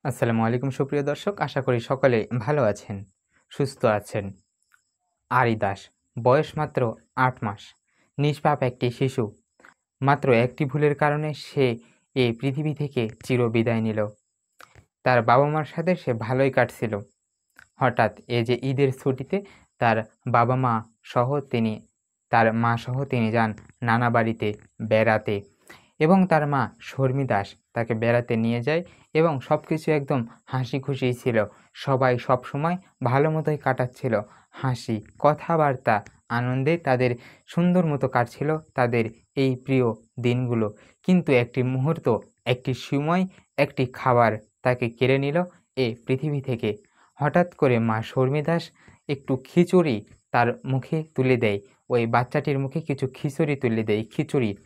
আসসালামু আলাইকুম সুপ্রিয় দর্শক, আশা করি সকলে ভালো আছেন, সুস্থ আছেন। আরি দাস, বয়স মাত্র ৮ মাস, নিষ্পাপ একটি শিশু। মাত্র একটি ভুলের কারণে সে এই পৃথিবী থেকে চিরবিদায় নিল। তার বাবা-মার সাথে সে ভালোই কাটছিল। হঠাৎ এই যে ঈদের ছুটিতে তার বাবা-মা সহ তার মা সহ তিনি যান নানা বাড়িতে বেড়াতে এবং তার মা শর্মী দাস তাকে বেড়াতে নিয়ে যায় এবং সব কিছু একদম হাসি খুশিই ছিল। সবাই সবসময় ভালো মতোই কাটাচ্ছিল। হাসি, কথাবার্তা, আনন্দে তাদের সুন্দর মতো কাটছিল তাদের এই প্রিয় দিনগুলো। কিন্তু একটি মুহূর্ত, একটি সময়, একটি খাবার তাকে কেড়ে নিল এই পৃথিবী থেকে। হঠাৎ করে মা শর্মী দাস একটু খিচুড়ি তার মুখে তুলে দেয়। ওই বাচ্চাটির মুখে কিছু খিচুড়ি তুলে দেয়, খিচুড়ি।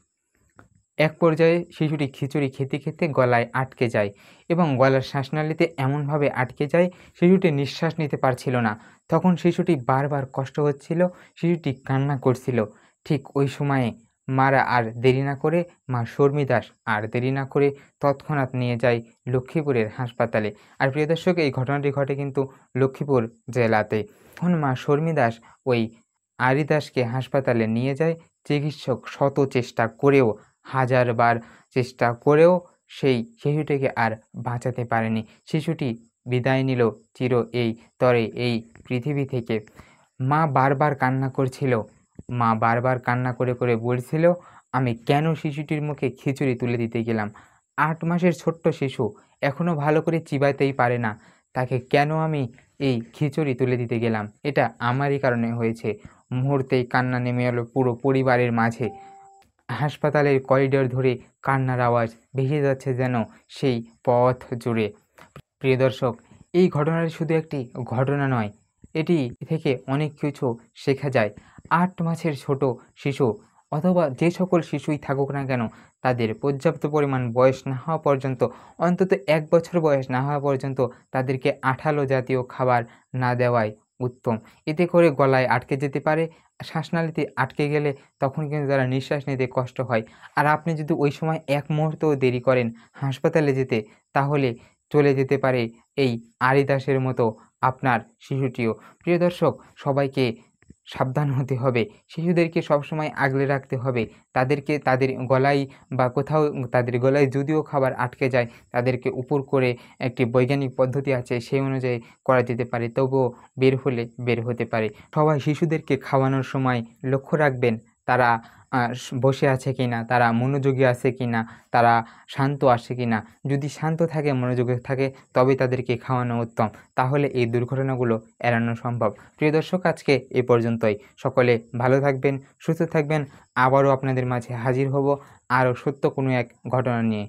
এক পর্যায়ে শিশুটি খিচুড়ি খেতে খেতে গলায় আটকে যায় এবং গলার শ্বাসনালীতে এমনভাবে আটকে যায় শিশুটি নিঃশ্বাস নিতে পারছিল না। তখন শিশুটি বারবার কষ্ট হচ্ছিল, শিশুটি কান্না করছিল। ঠিক ওই সময়ে মারা আর দেরি না করে, মা শর্মী দাস আর দেরি না করে তৎক্ষণাৎ নিয়ে যায় লক্ষ্মীপুরের হাসপাতালে। আর প্রিয় দর্শক, এই ঘটনাটি ঘটে কিন্তু লক্ষ্মীপুর জেলাতে। তখন মা শর্মী দাস ওই আরি দাসকে হাসপাতালে নিয়ে যায়। চিকিৎসক শত চেষ্টা করেও, হাজারবার চেষ্টা করেও সেই শিশুটিকে আর বাঁচাতে পারেনি। শিশুটি বিদায় নিল চির এই তরে এই পৃথিবী থেকে। মা বারবার কান্না করছিল। মা বারবার কান্না করে করে বলছিল, "আমি কেন শিশুটির মুখে খিচুড়ি তুলে দিতে গেলাম? ৮ মাসের ছোট্ট শিশু, এখনও ভালো করে চিবাতেই পারে না। তাকে কেন আমি এই খিচুড়ি তুলে দিতে গেলাম? এটা আমারই কারণে হয়েছে।" মুহূর্তেই কান্না নেমে এলো পুরো পরিবারের মাঝে। হাসপাতালের করিডোর ধরে কান্নার আওয়াজ ভেসে যাচ্ছে যেন সেই পথ জুড়ে। প্রিয় দর্শক, এই ঘটনাটি শুধু একটি ঘটনা নয়, এটি থেকে অনেক কিছু শেখা যায়। ৮ মাসের ছোট শিশু অথবা যে সকল শিশুই থাকুক না কেন, তাদের পর্যাপ্ত পরিমাণ বয়স না হওয়া পর্যন্ত, অন্তত ১ বছর বয়স না হওয়া পর্যন্ত তাদেরকে আঠালো জাতীয় খাবার না দেওয়াই উত্তম। এতে করে গলায় আটকে যেতে পারে, শ্বাসনালীতে আটকে গেলে তখন কিন্তু তারা নিঃশ্বাস নিতে কষ্ট হয়। আর আপনি যদি ওই সময় এক মুহূর্তও দেরি করেন হাসপাতালে যেতে, তাহলে চলে যেতে পারে এই আরি দাসের মতো আপনার শিশুটিও। প্রিয় দর্শক, সবাইকে সাবধান হতে হবে। শিশুদেরকে সবসময় আগলে রাখতে হবে। তাদেরকে তাদের গলায় বা কোথাও তাদের গলায় যদিও খাবার আটকে যায়, তাদেরকে উপর করে একটি বৈজ্ঞানিক পদ্ধতি আছে, সেই অনুযায়ী করা যেতে পারে। তবুও বের হলে বের হতে পারে। সবাই শিশুদেরকে খাওয়ানোর সময় লক্ষ্য রাখবেন তারা বসে আছে কিনা, তারা মনোযোগী আছে কিনা, তারা শান্ত আছে কিনা। যদি শান্ত থাকে, মনোযোগী থাকে, তবেই তাদেরকে খাওয়ানো উত্তম। তাহলে এই দুর্ঘটনাগুলো এড়ানো সম্ভব। প্রিয় দর্শক, আজকে এ পর্যন্তই। সকলে ভালো থাকবেন, সুস্থ থাকবেন। আবারও আপনাদের মাঝে হাজির হব আরও সত্য কোনো এক ঘটনা নিয়ে।